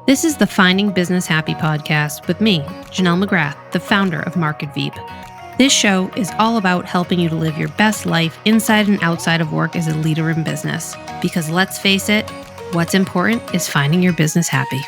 This is the Finding Business Happy podcast with me, Janelle McGrath, the founder of Market Veep. This show is all about helping you to live your best life inside and outside of work as a leader in business. Because let's face it, what's important is finding your business happy.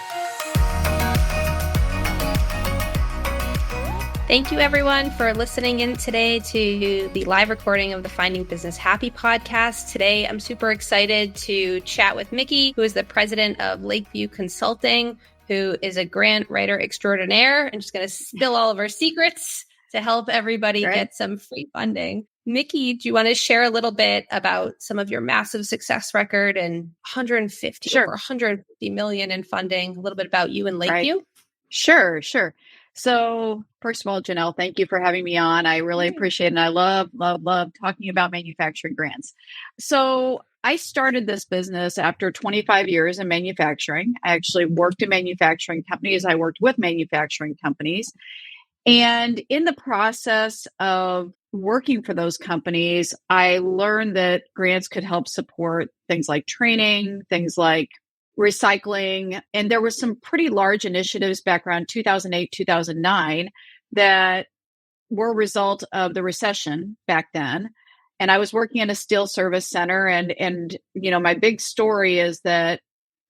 Thank you, everyone, for listening in today to the live recording of the Finding Business Happy podcast. Today, I'm super excited to chat with Mickey, who is the president of Lakeview Consulting, who is a grant writer extraordinaire, and just going to spill all of her secrets to help everybody get some free funding. Mickey, do you want to share a little bit about some of your massive success record and over 150 million in funding, a little bit about you and Lakeview? Right. Sure. So first of all, Janelle, thank you for having me on. I really appreciate it. And I love talking about manufacturing grants. So I started this business after 25 years in manufacturing. I actually worked in manufacturing companies. I worked with manufacturing companies. And in the process of working for those companies, I learned that grants could help support things like training, things like recycling. And there were some pretty large initiatives back around 2008, 2009 that were a result of the recession back then. And I was working in a steel service center. And you know, my big story is that,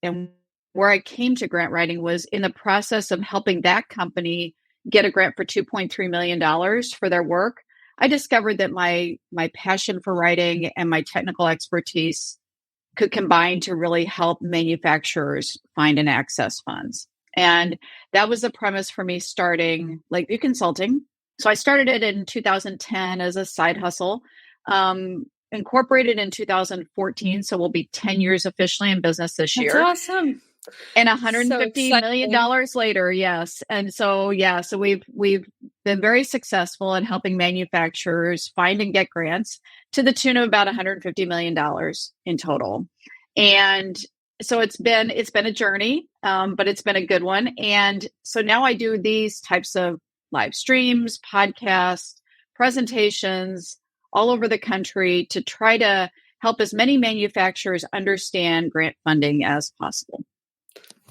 and where I came to grant writing was in the process of helping that company get a grant for $2.3 million for their work. I discovered that my passion for writing and my technical expertise could combine to really help manufacturers find and access funds. And that was the premise for me starting Lakeview Consulting. So I started it in 2010 as a side hustle, incorporated in 2014. So we'll be 10 years officially in business this year. That's awesome. And $150 million later, yes. And so, so we've been very successful in helping manufacturers find and get grants to the tune of about $150 million in total. And so it's been a journey, but it's been a good one. And so now I do these types of live streams, podcasts, presentations all over the country to try to help as many manufacturers understand grant funding as possible.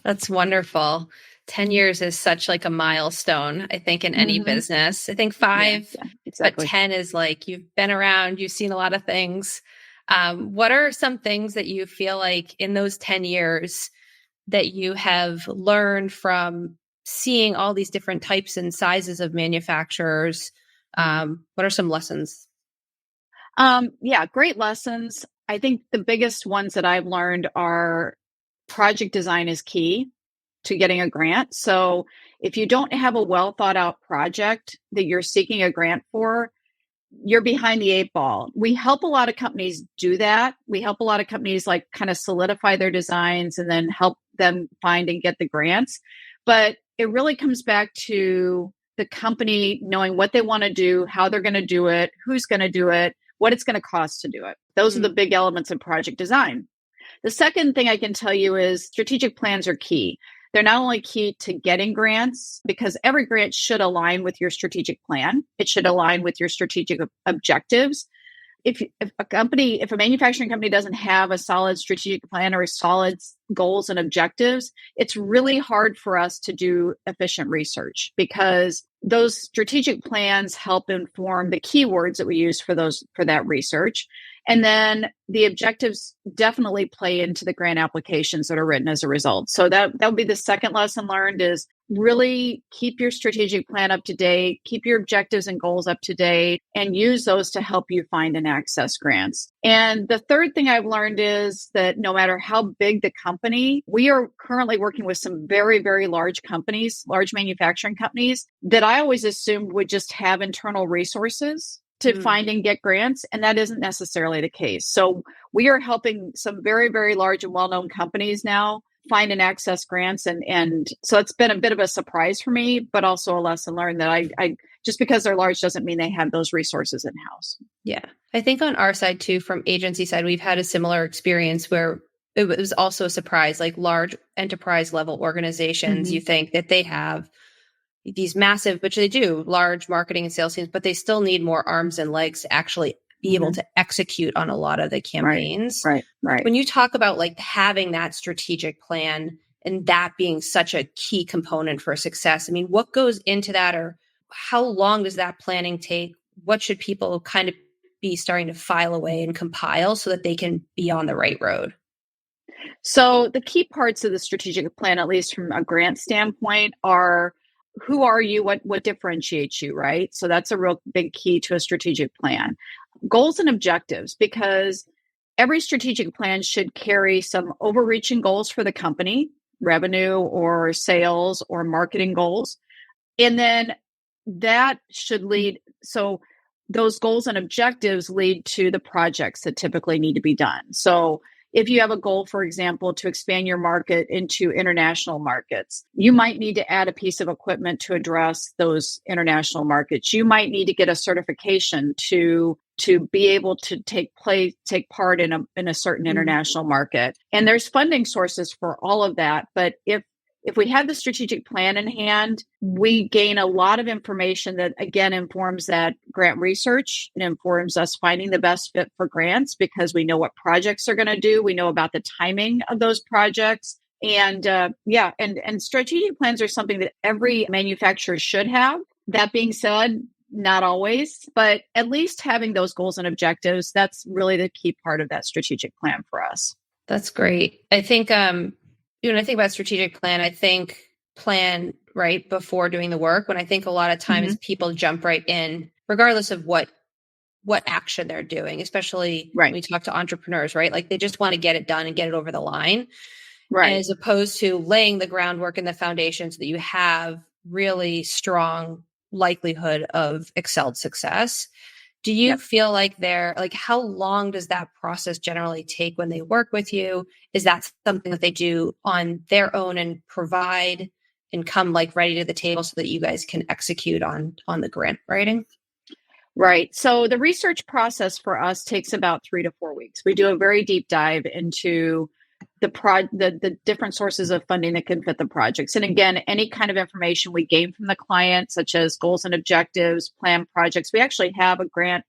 That's wonderful. 10 years is such like a milestone, I think, in any business. I think 5, exactly. But 10 is like you've been around, you've seen a lot of things. What are some things that you feel like in those 10 years that you have learned from seeing all these different types and sizes of manufacturers? What are some lessons? Great lessons. I think the biggest ones that I've learned are project design is key to getting a grant. So if you don't have a well thought out project that you're seeking a grant for, you're behind the 8 ball. We help a lot of companies do that. We help a lot of companies like kind of solidify their designs and then help them find and get the grants. But it really comes back to the company knowing what they want to do, how they're going to do it, who's going to do it, what it's going to cost to do it. Those are the big elements of project design. The second thing I can tell you is strategic plans are key. They're not only key to getting grants, because every grant should align with your strategic plan. It should align with your strategic objectives. If a manufacturing company doesn't have a solid strategic plan or solid goals and objectives, it's really hard for us to do efficient research because those strategic plans help inform the keywords that we use for that research. And then the objectives definitely play into the grant applications that are written as a result. So that would be the second lesson learned is really keep your strategic plan up to date, keep your objectives and goals up to date, and use those to help you find and access grants. And the third thing I've learned is that no matter how big the company, we are currently working with some very, very large companies, large manufacturing companies that I always assumed would just have internal resources to find and get grants. And that isn't necessarily the case. So we are helping some very, very large and well-known companies now find and access grants. And so it's been a bit of a surprise for me, but also a lesson learned that I just because they're large doesn't mean they have those resources in-house. Yeah. I think on our side too, from agency side, we've had a similar experience where it was also a surprise, like large enterprise level organizations, you think that they have these massive, which they do, large marketing and sales teams, but they still need more arms and legs to actually be able to execute on a lot of the campaigns. Right. When you talk about like having that strategic plan and that being such a key component for success. I mean, what goes into that, or how long does that planning take? What should people kind of be starting to file away and compile so that they can be on the right road? So the key parts of the strategic plan, at least from a grant standpoint, are who are you? What differentiates you, right? So that's a real big key to a strategic plan. Goals and objectives, because every strategic plan should carry some overreaching goals for the company, revenue or sales or marketing goals. And then that should lead, so those goals and objectives lead to the projects that typically need to be done. So if you have a goal, for example, to expand your market into international markets, you might need to add a piece of equipment to address those international markets. You might need to get a certification to be able to take part in a certain international market. And there's funding sources for all of that. But if we have the strategic plan in hand, we gain a lot of information that, again, informs that grant research. It informs us finding the best fit for grants because we know what projects are going to do. We know about the timing of those projects. And and strategic plans are something that every manufacturer should have. That being said, not always, but at least having those goals and objectives, that's really the key part of that strategic plan for us. That's great. I think, when I think about strategic plan, I think plan right before doing the work. When I think a lot of times people jump right in, regardless of what action they're doing, especially when we talk to entrepreneurs, right? Like they just want to get it done and get it over the line, right? As opposed to laying the groundwork and the foundation so that you have really strong likelihood of excelled success. Do you feel like how long does that process generally take when they work with you? Is that something that they do on their own and provide and come ready to the table so that you guys can execute on the grant writing? Right. So the research process for us takes about 3 to 4 weeks. We do a very deep dive into the different sources of funding that can fit the projects. And again, any kind of information we gain from the client, such as goals and objectives, plan projects. We actually have a grant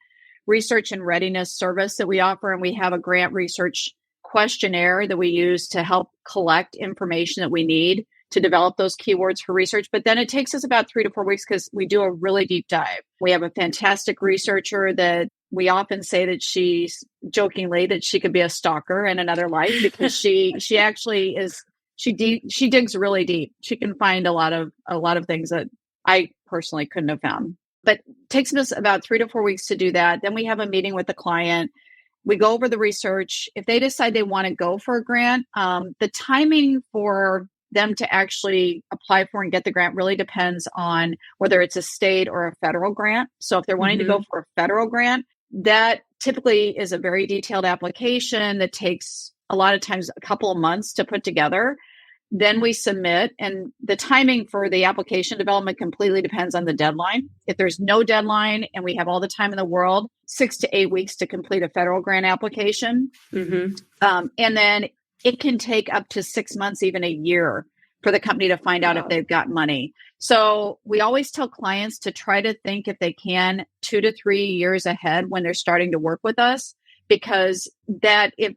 research and readiness service that we offer, and we have a grant research questionnaire that we use to help collect information that we need to develop those keywords for research. But then it takes us about 3 to 4 weeks because we do a really deep dive. We have a fantastic researcher that we often say that she's jokingly that she could be a stalker in another life because she actually is, she digs really deep. She can find a lot of things that I personally couldn't have found. But it takes us about 3 to 4 weeks to do that. Then we have a meeting with the client. We go over the research. If they decide they want to go for a grant, the timing for them to actually apply for and get the grant really depends on whether it's a state or a federal grant. So if they're wanting to go for a federal grant, that typically is a very detailed application that takes a lot of times a couple of months to put together. Then we submit, and the timing for the application development completely depends on the deadline. If there's no deadline and we have all the time in the world, 6 to 8 weeks to complete a federal grant application. And then it can take up to 6 months, even a year, for the company to find out if they've got money. So we always tell clients to try to think, if they can, 2 to 3 years ahead when they're starting to work with us, because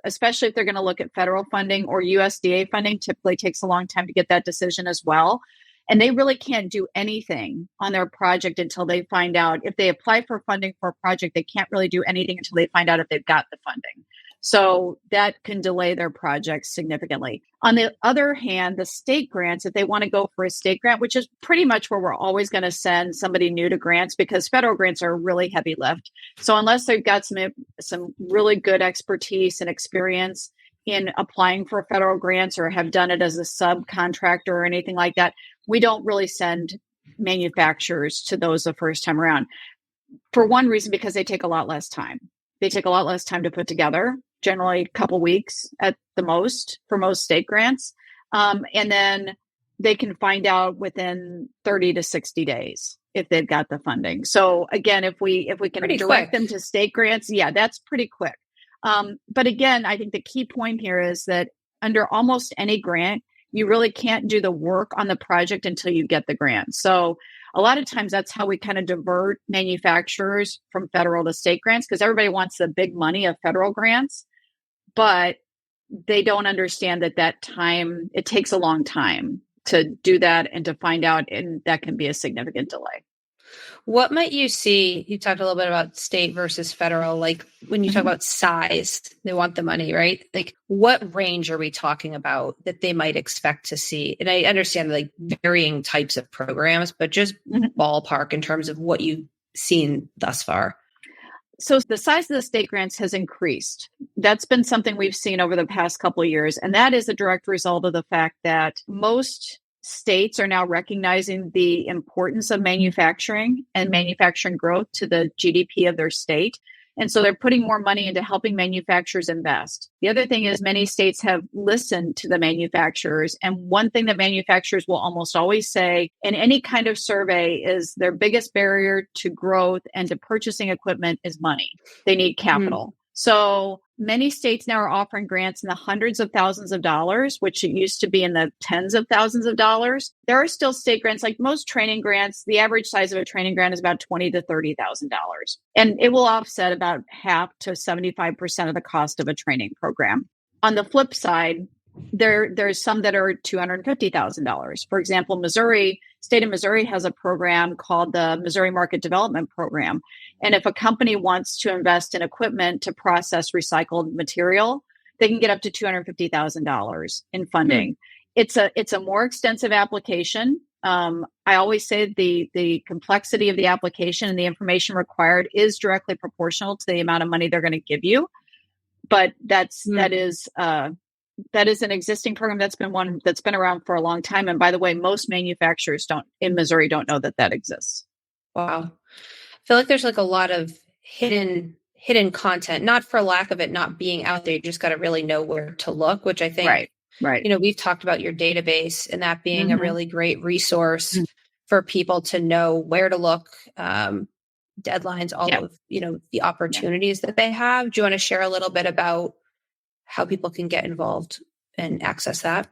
especially if they're going to look at federal funding or USDA funding, typically takes a long time to get that decision as well. And they really can't do anything on their project until they find out if they apply for funding for a project. They can't really do anything until they find out if they've got the funding. So that can delay their projects significantly. On the other hand, the state grants, if they want to go for a state grant, which is pretty much where we're always going to send somebody new to grants, because federal grants are a really heavy lift. So unless they've got some really good expertise and experience in applying for federal grants or have done it as a subcontractor or anything like that, we don't really send manufacturers to those the first time around. For one reason, because they take a lot less time. They take a lot less time to put together, generally a couple weeks at the most for most state grants. And then they can find out within 30 to 60 days if they've got the funding. So again, if we can direct them to state grants, that's pretty quick. But again, I think the key point here is that under almost any grant, you really can't do the work on the project until you get the grant. So a lot of times that's how we kind of divert manufacturers from federal to state grants, because everybody wants the big money of federal grants. But they don't understand that time, it takes a long time to do that and to find out, and that can be a significant delay. What might you see? You talked a little bit about state versus federal. Like when you talk about size, they want the money, right? Like what range are we talking about that they might expect to see? And I understand like varying types of programs, but just ballpark in terms of what you've seen thus far. So the size of the state grants has increased. That's been something we've seen over the past couple of years. And that is a direct result of the fact that most states are now recognizing the importance of manufacturing and manufacturing growth to the GDP of their state. And so they're putting more money into helping manufacturers invest. The other thing is many states have listened to the manufacturers. And one thing that manufacturers will almost always say in any kind of survey is their biggest barrier to growth and to purchasing equipment is money. They need capital. So many states now are offering grants in the hundreds of thousands of dollars, which it used to be in the tens of thousands of dollars. There are still state grants, like most training grants. The average size of a training grant is about $20,000 to $30,000, and it will offset about half to 75% of the cost of a training program. On the flip side, there's some that are $250,000. For example, state of Missouri has a program called the Missouri Market Development Program. And if a company wants to invest in equipment to process recycled material, they can get up to $250,000 in funding. It's a more extensive application. I always say the complexity of the application and the information required is directly proportional to the amount of money they're going to give you. But that is an existing program. That's been around for a long time. And by the way, most manufacturers in Missouri don't know that exists. Wow. I feel like there's like a lot of hidden content, not for lack of it not being out there. You just got to really know where to look, which I think, right. We've talked about your database and that being a really great resource for people to know where to look, deadlines, all of, the opportunities that they have. Do you want to share a little bit about how people can get involved and access that?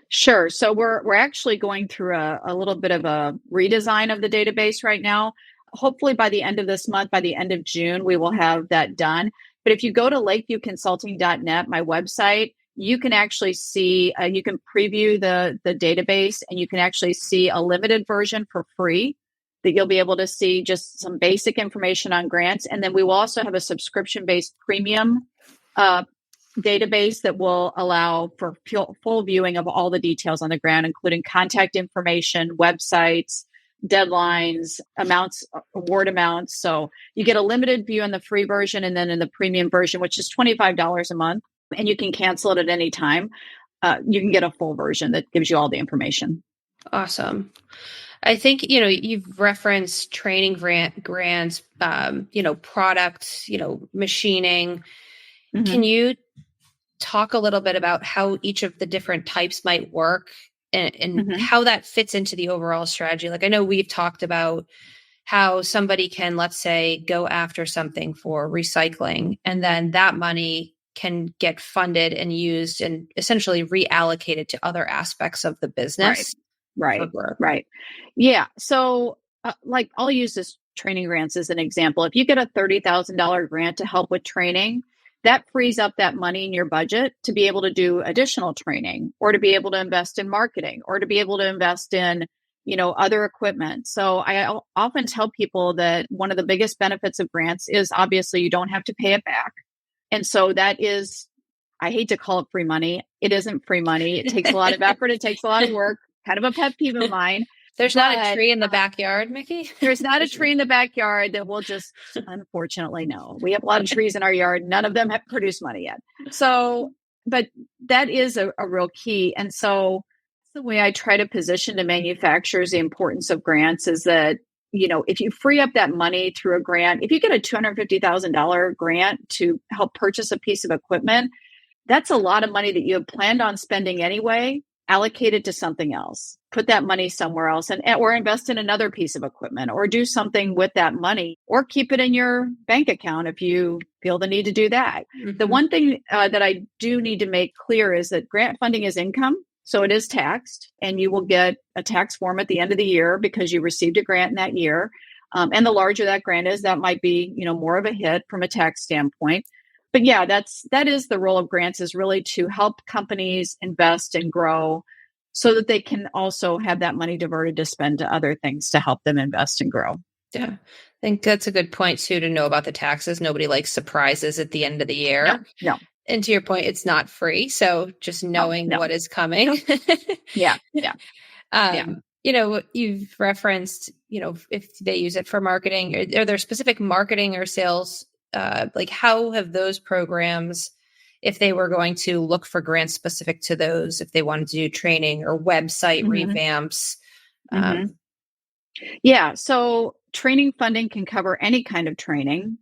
Sure. So we're actually going through a little bit of a redesign of the database right now. Hopefully by the end of this month, by the end of June, we will have that done. But if you go to lakeviewconsulting.net, my website, you can actually see, you can preview the database, and you can actually see a limited version for free that you'll be able to see just some basic information on grants. And then we will also have a subscription-based premium database that will allow for full viewing of all the details on the grant, including contact information, websites, deadlines, amounts, award amounts. So you get a limited view in the free version, and then in the premium version, which is $25 a month, and you can cancel it at any time. You can get a full version that gives you all the information. Awesome. I think, you've referenced training grants, products, machining. Can you talk a little bit about how each of the different types might work and how that fits into the overall strategy? Like I know we've talked about how somebody can, let's say, go after something for recycling, and then that money can get funded and used and essentially reallocated to other aspects of the business. Right. Yeah. So like I'll use this training grants as an example. If you get a $30,000 grant to help with training, that frees up that money in your budget to be able to do additional training, or to be able to invest in marketing, or to be able to invest in, other equipment. So I often tell people that one of the biggest benefits of grants is obviously you don't have to pay it back. And so that is, I hate to call it free money. It isn't free money. It takes a lot of effort. It takes a lot of work. Kind of a pet peeve of mine. There's not a tree in the backyard, Mickey? There's not a tree in the backyard that will just, unfortunately, no. We have a lot of trees in our yard. None of them have produced money yet. So, but that is a real key. And so the way I try to position to manufacturers the importance of grants is that, if you free up that money through a grant, if you get a $250,000 grant to help purchase a piece of equipment, that's a lot of money that you have planned on spending anyway. Allocate it to something else, put that money somewhere else, or invest in another piece of equipment, or do something with that money, or keep it in your bank account if you feel the need to do that. The one thing that I do need to make clear is that grant funding is income. So it is taxed, and you will get a tax form at the end of the year because you received a grant in that year. And the larger that grant is, that might be, more of a hit from a tax standpoint. But yeah, that is the role of grants, is really to help companies invest and grow so that they can also have that money diverted to spend to other things to help them invest and grow. Yeah. I think that's a good point too, to know about the taxes. Nobody likes surprises at the end of the year. No. And to your point, it's not free. So just knowing what is coming. Yeah. You've referenced, if they use it for marketing, are there specific marketing or sales, like how have those programs, if they were going to look for grants specific to those, if they wanted to do training or website revamps? Yeah. So training funding can cover any kind of training.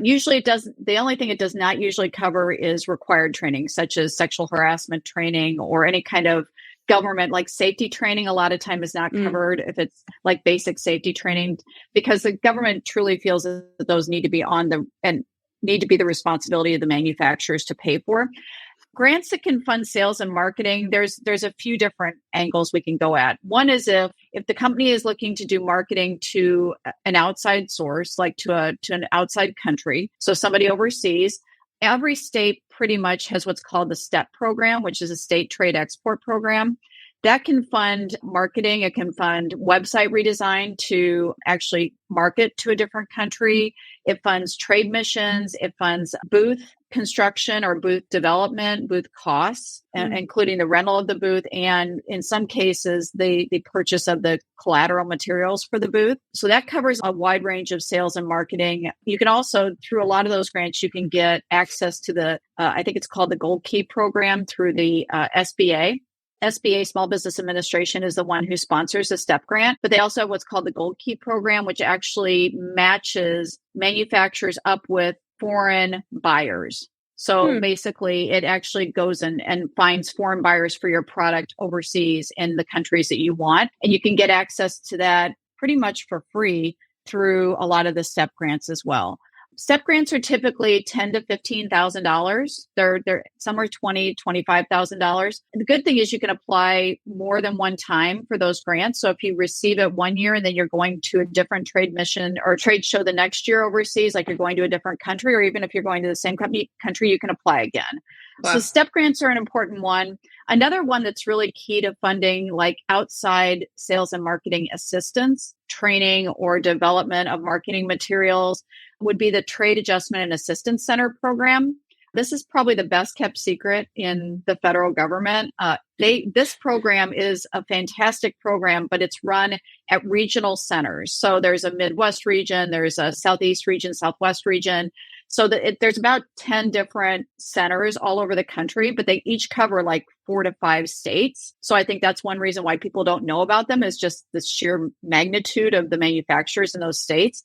Usually it does. The only thing it does not usually cover is required training, such as sexual harassment training or any kind of government, like safety training. A lot of time is not covered if it's like basic safety training, because the government truly feels that those need to be need to be the responsibility of the manufacturers to pay for. Grants that can fund sales and marketing, there's a few different angles we can go at. One is if the company is looking to do marketing to an outside source, like to an outside country, so somebody overseas. Every state pretty much has what's called the STEP program, which is a state trade export program. That can fund marketing. It can fund website redesign to actually market to a different country. It funds trade missions. It funds booth construction or booth development, booth costs, including the rental of the booth, and in some cases, the purchase of the collateral materials for the booth. So that covers a wide range of sales and marketing. You can also, through a lot of those grants, you can get access to the, I think it's called the Gold Key program through the SBA. SBA, Small Business Administration, is the one who sponsors the STEP grant, but they also have what's called the Gold Key program, which actually matches manufacturers up with foreign buyers. So basically, it actually goes and finds foreign buyers for your product overseas in the countries that you want. And you can get access to that pretty much for free through a lot of the STEP grants as well. STEP grants are typically $10,000 to $15,000. They're some are $20,000, $25,000. The good thing is you can apply more than one time for those grants. So if you receive it one year and then you're going to a different trade mission or trade show the next year overseas, like you're going to a different country, or even if you're going to the same country, you can apply again. Wow. So STEP grants are an important one. Another one that's really key to funding like outside sales and marketing assistance, training, or development of marketing materials would be the Trade Adjustment and Assistance Center program. This is probably the best kept secret in the federal government. This program is a fantastic program, but it's run at regional centers. So there's a Midwest region, there's a Southeast region, Southwest region. So there's about 10 different centers all over the country, but they each cover like 4 to 5 states. So I think that's one reason why people don't know about them, is just the sheer magnitude of the manufacturers in those states.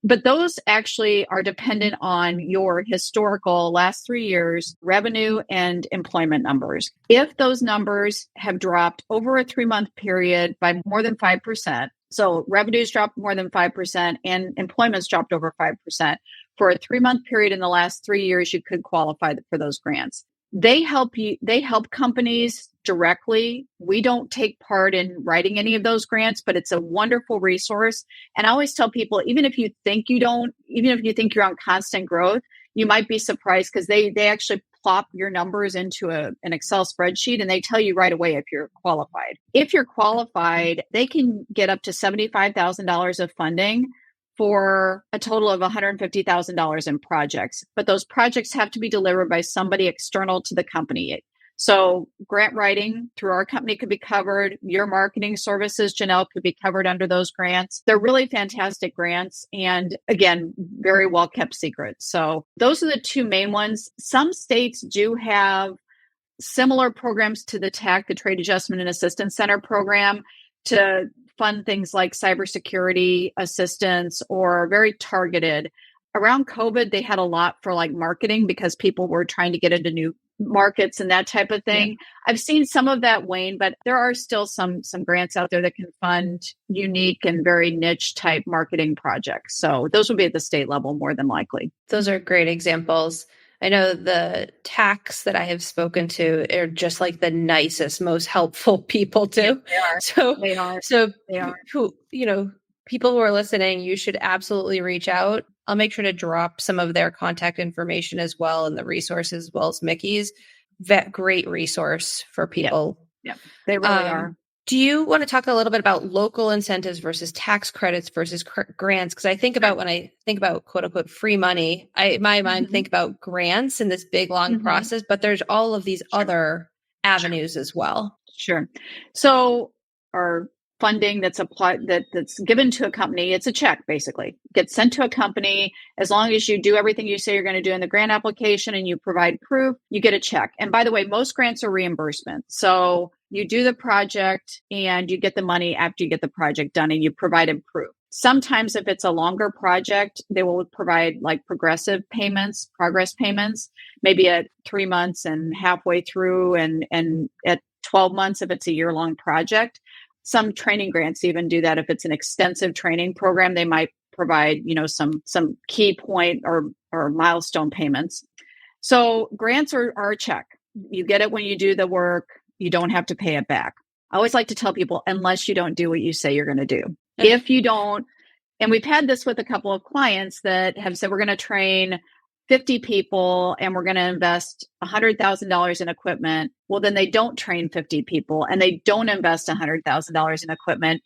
But those actually are dependent on your historical last 3 years revenue and employment numbers. If those numbers have dropped over a 3-month period by more than 5%, so revenues dropped more than 5% and employment's dropped over 5%, for a 3-month period in the last 3 years, you could qualify for those grants. They help companies directly. We don't take part in writing any of those grants, but it's a wonderful resource. And I always tell people, even if you think you're on constant growth, you might be surprised, because they actually plop your numbers into an Excel spreadsheet and they tell you right away if you're qualified. If you're qualified, they can get up to $75,000 of funding for a total of $150,000 in projects. But those projects have to be delivered by somebody external to the company. So grant writing through our company could be covered. Your marketing services, Janelle, could be covered under those grants. They're really fantastic grants. And again, very well kept secrets. So those are the two main ones. Some states do have similar programs to the TAC, the Trade Adjustment and Assistance Center program, to fund things like cybersecurity assistance, or very targeted. Around COVID, they had a lot for like marketing, because people were trying to get into new markets and that type of thing. Yeah. I've seen some of that wane, but there are still some grants out there that can fund unique and very niche type marketing projects. So those would be at the state level more than likely. Those are great examples. I know the TACs that I have spoken to are just like the nicest, most helpful people too. They are. So they are. So they are. Who, people who are listening, you should absolutely reach out. I'll make sure to drop some of their contact information as well and the resources as well as Mickey's. That great resource for people. Yep. They really are. Do you want to talk a little bit about local incentives versus tax credits versus grants? Because I think about when I think about quote unquote free money, in my mind think about grants and this big long process, but there's all of these other avenues as well. Sure. So our funding that's applied that's given to a company, it's a check basically. Gets sent to a company. As long as you do everything you say you're going to do in the grant application and you provide proof, you get a check. And by the way, most grants are reimbursement. So you do the project and you get the money after you get the project done and you provided proof. Sometimes if it's a longer project, they will provide like progressive payments, progress payments, maybe at 3 months and halfway through and at 12 months if it's a year-long project. Some training grants even do that. If it's an extensive training program, they might provide, some key point or milestone payments. So grants are a check. You get it when you do the work. You don't have to pay it back. I always like to tell people, unless you don't do what you say you're going to do. Okay. If you don't, and we've had this with a couple of clients that have said, we're going to train 50 people and we're going to invest $100,000 in equipment. Well, then they don't train 50 people and they don't invest $100,000 in equipment.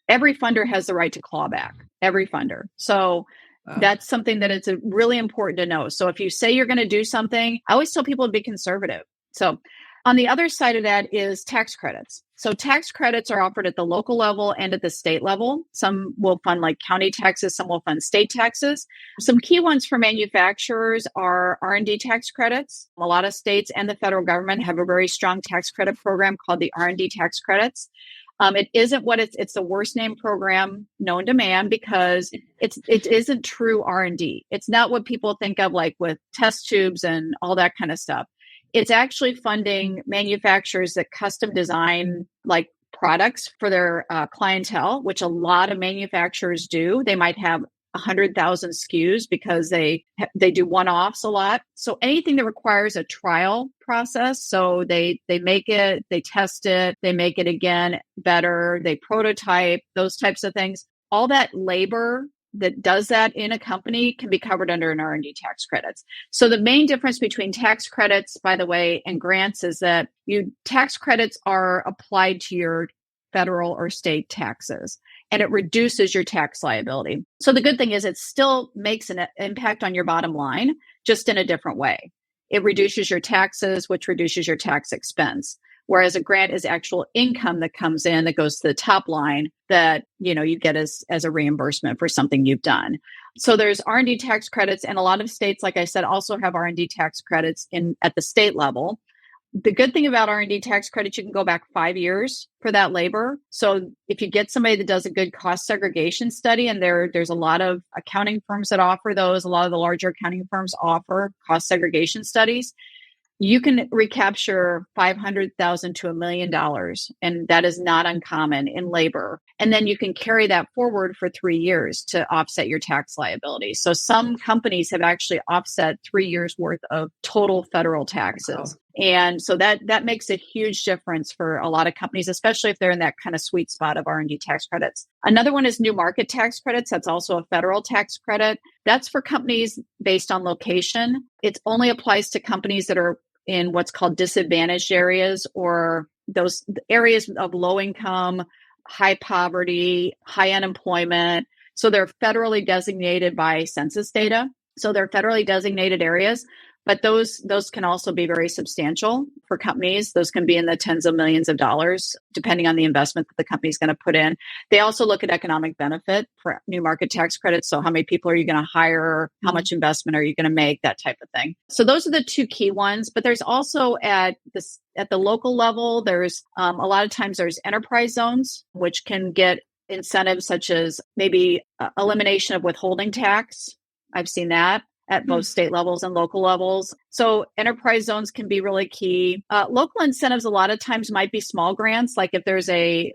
Every funder has the right to claw back, every funder. So that's something that it's really important to know. So if you say you're going to do something, I always tell people to be conservative. So on the other side of that is tax credits. So tax credits are offered at the local level and at the state level. Some will fund like county taxes, some will fund state taxes. Some key ones for manufacturers are R&D tax credits. A lot of states and the federal government have a very strong tax credit program called the R&D tax credits. It isn't what it's the worst named program known to man because it isn't true R&D. It's not what people think of like with test tubes and all that kind of stuff. It's actually funding manufacturers that custom design like products for their clientele, which a lot of manufacturers do. They might have 100,000 SKUs because they do one-offs a lot. So anything that requires a trial process, so they make it, they test it, they make it again better, they prototype, those types of things. All that labor that does that in a company can be covered under an R&D tax credits. So the main difference between tax credits, by the way, and grants is that tax credits are applied to your federal or state taxes, and it reduces your tax liability. So the good thing is it still makes an impact on your bottom line, just in a different way. It reduces your taxes, which reduces your tax expense. Whereas a grant is actual income that comes in that goes to the top line that, you get as a reimbursement for something you've done. So there's R&D tax credits, and a lot of states, like I said, also have R&D tax credits at the state level. The good thing about R&D tax credits, you can go back 5 years for that labor. So if you get somebody that does a good cost segregation study, and there's a lot of accounting firms that offer those, a lot of the larger accounting firms offer cost segregation studies, you can recapture $500,000 to $1 million. And that is not uncommon in labor. And then you can carry that forward for 3 years to offset your tax liability. So some companies have actually offset 3 years worth of total federal taxes. Wow. And so that makes a huge difference for a lot of companies, especially if they're in that kind of sweet spot of R&D tax credits. Another one is new market tax credits. That's also a federal tax credit. That's for companies based on location. It only applies to companies that are in what's called disadvantaged areas, or those areas of low income, high poverty, high unemployment. So they're federally designated by census data. So they're federally designated areas. But those can also be very substantial for companies. Those can be in the tens of millions of dollars, depending on the investment that the company is going to put in. They also look at economic benefit for new market tax credits. So how many people are you going to hire? How much investment are you going to make? That type of thing. So those are the two key ones. But there's also at the local level, there's a lot of times there's enterprise zones, which can get incentives such as maybe elimination of withholding tax. I've seen that at both state levels and local levels. So enterprise zones can be really key. Local incentives a lot of times might be small grants. Like if there's a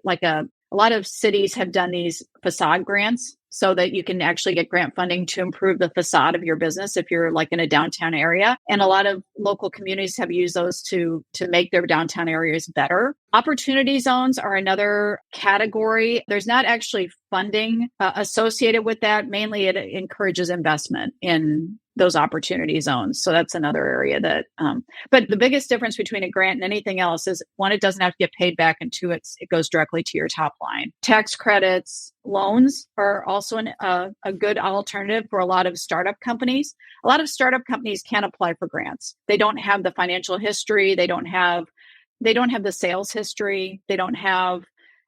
lot of cities have done these facade grants. so that you can actually get grant funding to improve the facade of your business if you're like in a downtown area. And a lot of local communities have used those to make their downtown areas better. Opportunity zones are another category. There's not actually funding associated with that. Mainly it encourages investment in those opportunity zones. So that's another area that, but the biggest difference between a grant and anything else is one, it doesn't have to get paid back, and two, it goes directly to your top line. Tax credits, loans are also a good alternative for a lot of startup companies. A lot of startup companies can't apply for grants. They don't have the financial history. They don't have the sales history. They don't have,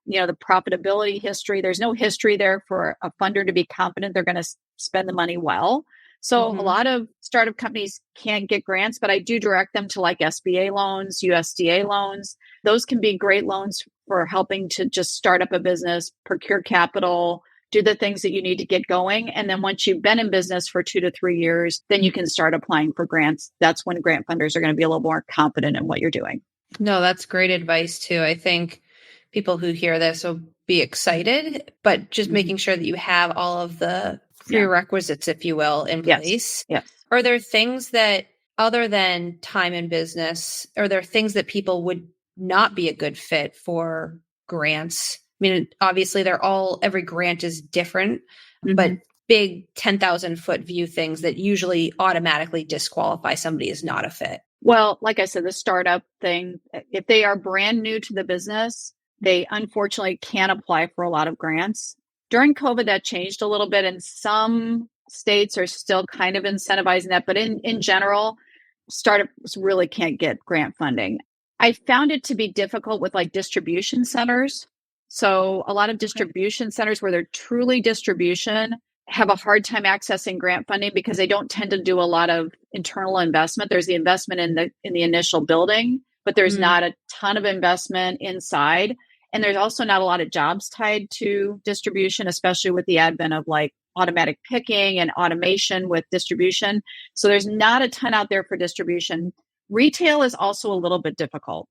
the profitability history. There's no history there for a funder to be confident they're going to spend the money well. So a lot of startup companies can't get grants, but I do direct them to like SBA loans, USDA loans. Those can be great loans for helping to just start up a business, procure capital, do the things that you need to get going. And then once you've been in business for 2 to 3 years, then you can start applying for grants. That's when grant funders are going to be a little more confident in what you're doing. No, that's great advice too. I think people who hear this will be excited, but just making sure that you have all of the prerequisites, if you will, in place. Yes. Are there things that, other than time in business, are there things that people would not be a good fit for grants? I mean, obviously every grant is different, but big 10,000 foot view things that usually automatically disqualify somebody as not a fit. Well, like I said, the startup thing, if they are brand new to the business, they unfortunately can't apply for a lot of grants. During COVID, that changed a little bit, and some states are still kind of incentivizing that. But in general, startups really can't get grant funding. I found it to be difficult with like distribution centers. So a lot of distribution centers where they're truly distribution have a hard time accessing grant funding because they don't tend to do a lot of internal investment. There's the investment in the initial building, but there's not a ton of investment inside. And there's also not a lot of jobs tied to distribution, especially with the advent of like automatic picking and automation with distribution. So there's not a ton out there for distribution. Retail is also a little bit difficult.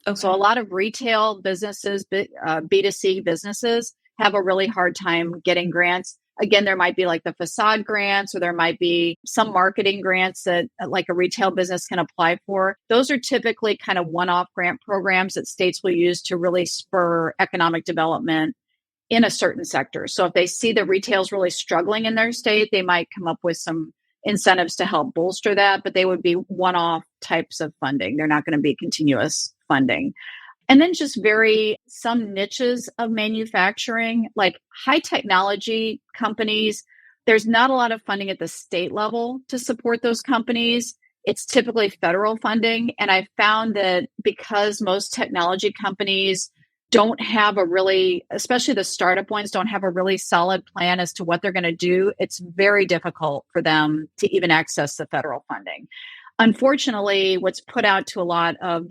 Okay. So a lot of retail businesses, B2C businesses, have a really hard time getting grants. Again, there might be like the facade grants, or there might be some marketing grants that like a retail business can apply for. Those are typically kind of one-off grant programs that states will use to really spur economic development in a certain sector. So if they see that retail is really struggling in their state, they might come up with some incentives to help bolster that, but they would be one-off types of funding. They're not going to be continuous funding. And then just some niches of manufacturing, like high technology companies, there's not a lot of funding at the state level to support those companies. It's typically federal funding. And I found that because most technology companies don't have especially the startup ones, don't have a really solid plan as to what they're going to do, it's very difficult for them to even access the federal funding. Unfortunately, what's put out to a lot of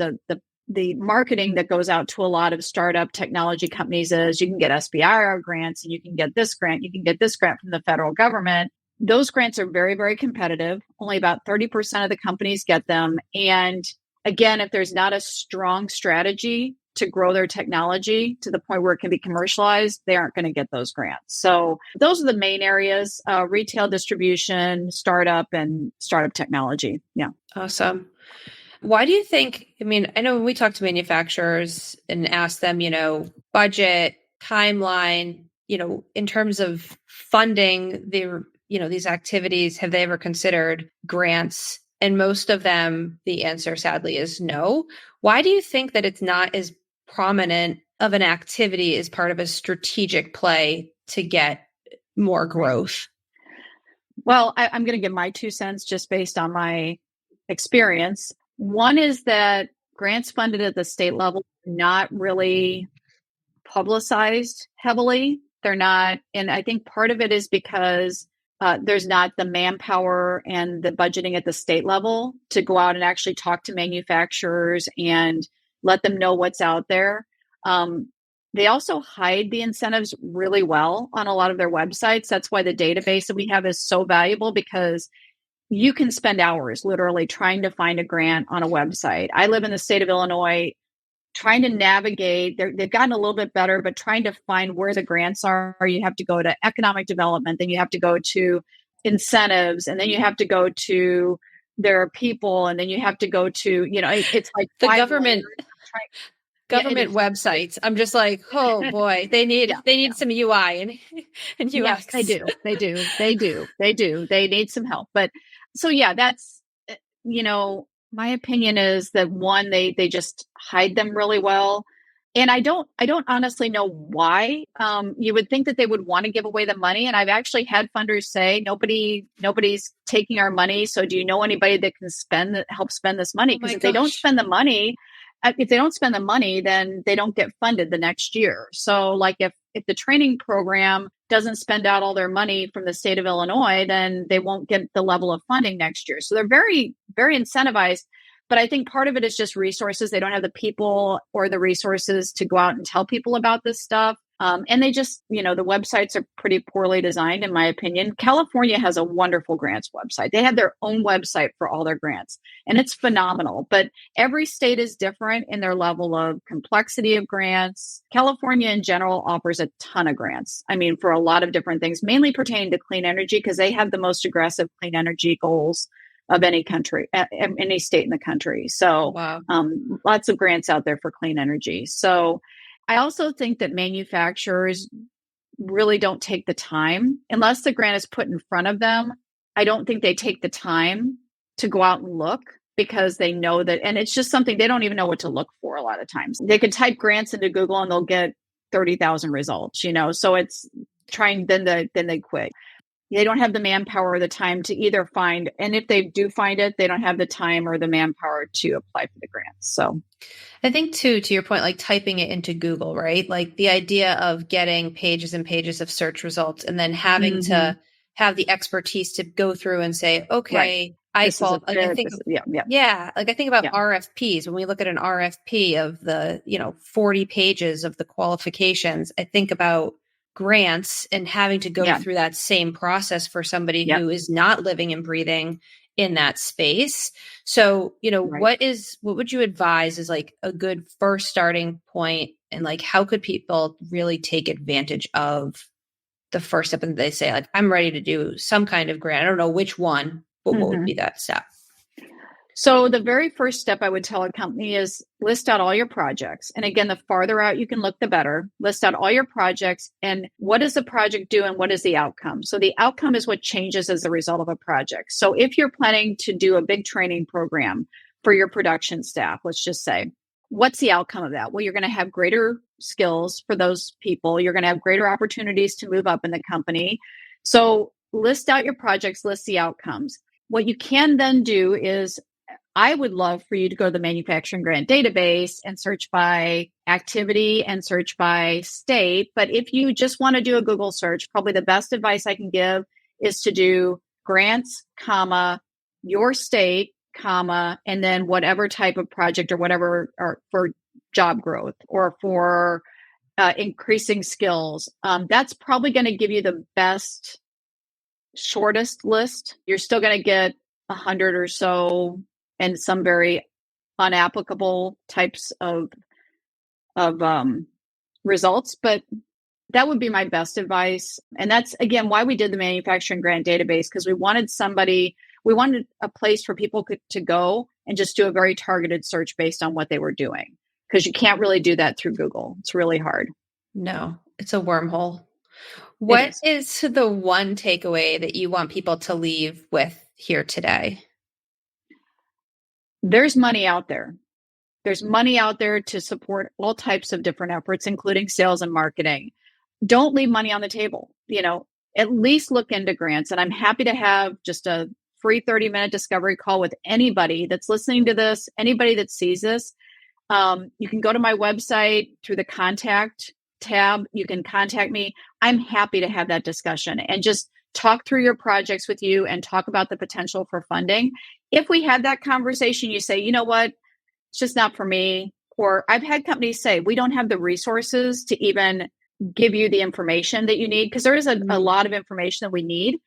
the marketing that goes out to a lot of startup technology companies is you can get SBIR grants and you can get this grant from the federal government. Those grants are very, very competitive. Only about 30% of the companies get them. And again, if there's not a strong strategy to grow their technology to the point where it can be commercialized, they aren't going to get those grants. So those are the main areas: retail, distribution, startup, and startup technology. Yeah. Awesome. Why do you think, I know when we talk to manufacturers and ask them, budget, timeline, in terms of funding these activities, have they ever considered grants? And most of them, the answer sadly is no. Why do you think that it's not as prominent of an activity as part of a strategic play to get more growth? Well, I'm going to give my 2 cents just based on my experience. One is that grants funded at the state level are not really publicized heavily. They're not, and I think part of it is because there's not the manpower and the budgeting at the state level to go out and actually talk to manufacturers and let them know what's out there. They also hide the incentives really well on a lot of their websites. That's why the database that we have is so valuable, because you can spend hours literally trying to find a grant on a website. I live in the state of Illinois. trying to navigate. They've gotten a little bit better, but trying to find where the grants are. You have to go to economic development, then you have to go to incentives, and then you have to go to their people, and then you have to go to, it's like the government. Government websites. I'm just like, oh boy, they need some UI and UX. Yes, they do. They need some help. But so yeah, that's, my opinion is that one, they just hide them really well. And I don't honestly know why. You would think that they would want to give away the money. And I've actually had funders say, nobody's taking our money. So do you know anybody that can help spend this money? Because if they don't spend the money, then they don't get funded the next year. So like if the training program doesn't spend out all their money from the state of Illinois, then they won't get the level of funding next year. So they're very, very incentivized. But I think part of it is just resources. They don't have the people or the resources to go out and tell people about this stuff. And they just, the websites are pretty poorly designed, in my opinion. California has a wonderful grants website. They have their own website for all their grants, and it's phenomenal. But every state is different in their level of complexity of grants. California in general offers a ton of grants. I mean, for a lot of different things, mainly pertaining to clean energy, because they have the most aggressive clean energy goals of any country, any state in the country. So wow. Lots of grants out there for clean energy. So I also think that manufacturers really don't take the time, unless the grant is put in front of them. I don't think they take the time to go out and look, because they know that, and it's just something they don't even know what to look for a lot of times. They could type grants into Google and they'll get 30,000 results, so it's trying, then they quit. They don't have the manpower or the time to either find, and if they do find it, they don't have the time or the manpower to apply for the grants. So I think too, to your point, like typing it into Google, right? Like the idea of getting pages and pages of search results and then having to have the expertise to go through and say, okay, I think about RFPs. When we look at an RFP of the, 40 pages of the qualifications, I think about grants and having to go through that same process for somebody who is not living and breathing in that space. So, what would you advise is like a good first starting point, and like, how could people really take advantage of the first step? And they say, like, I'm ready to do some kind of grant. I don't know which one, but what would be that step? So the very first step I would tell a company is list out all your projects. And again, the farther out you can look, the better. List out all your projects and what does the project do and what is the outcome? So the outcome is what changes as a result of a project. So if you're planning to do a big training program for your production staff, let's just say, what's the outcome of that? Well, you're going to have greater skills for those people. You're going to have greater opportunities to move up in the company. So list out your projects, list the outcomes. What you can then do is, I would love for you to go to the manufacturing grant database and search by activity and search by state. But if you just want to do a Google search, probably the best advice I can give is to do grants, your state, and then whatever type of project or whatever, or for job growth or for increasing skills. That's probably going to give you the best, shortest list. You're still going to get 100 or so and some very unapplicable types of results. But that would be my best advice. And that's, again, why we did the manufacturing grant database, because we wanted a place for people to go and just do a very targeted search based on what they were doing. Because you can't really do that through Google. It's really hard. No, it's a wormhole. What is the one takeaway that you want people to leave with here today? There's money out there. There's money out there to support all types of different efforts, including sales and marketing. Don't leave money on the table. At least look into grants. And I'm happy to have just a free 30-minute discovery call with anybody that's listening to this, anybody that sees this. You can go to my website through the contact tab. You can contact me. I'm happy to have that discussion and just talk through your projects with you and talk about the potential for funding. If we had that conversation, you say, you know what, it's just not for me. Or I've had companies say, we don't have the resources to even give you the information that you need, because there is a lot of information that we need.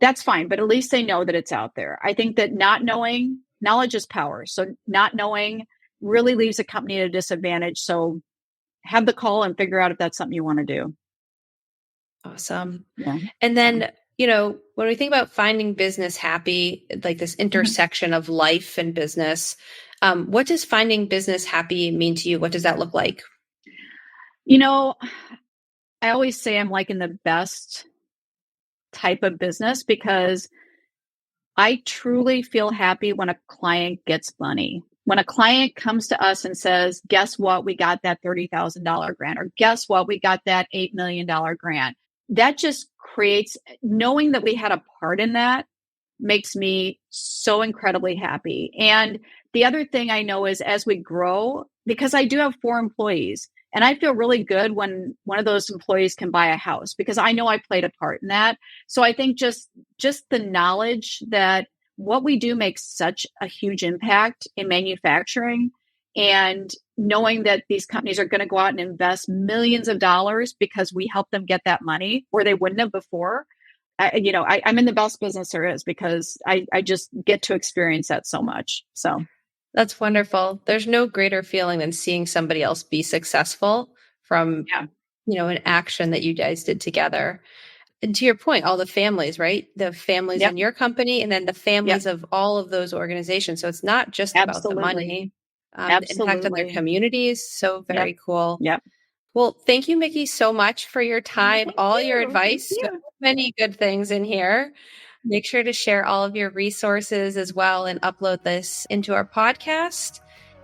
That's fine. But at least they know that it's out there. I think that not knowing, knowledge is power. So not knowing really leaves a company at a disadvantage. So have the call and figure out if that's something you want to do. Awesome. Yeah. And then, when we think about finding business happy, like this intersection of life and business, what does finding business happy mean to you? What does that look like? I always say I'm like in the best type of business because I truly feel happy when a client gets money. When a client comes to us and says, guess what? We got that $30,000 grant, or guess what? We got that $8 million grant. That just creates, knowing that we had a part in that makes me so incredibly happy. And the other thing I know is as we grow, because I do have 4 employees, and I feel really good when one of those employees can buy a house because I know I played a part in that. So I think just the knowledge that what we do makes such a huge impact in manufacturing, and knowing that these companies are going to go out and invest millions of dollars because we help them get that money where they wouldn't have before. I'm in the best business there is because I just get to experience that so much. So that's wonderful. There's no greater feeling than seeing somebody else be successful from, an action that you guys did together. And to your point, all the families, right? The families in your company and then the families of all of those organizations. So it's not just about the money, the impact on their communities. So very cool. Yep. Well, thank you, Mickey, so much for your time, your advice. So many good things in here. Make sure to share all of your resources as well and upload this into our podcast.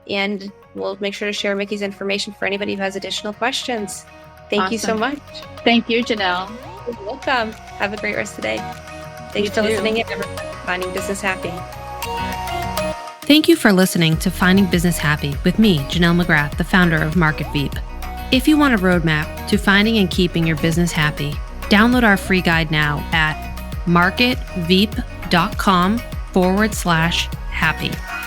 And we'll make sure to share Mickey's information for anybody who has additional questions. Thank you so much. Thank you, Janelle. You're welcome. Have a great rest of the day. Thanks for listening in, everyone. Finding Business Happy. Thank you for listening to Finding Business Happy with me, Janelle McGrath, the founder of MarketVeep. If you want a roadmap to finding and keeping your business happy, download our free guide now at marketveep.com/happy.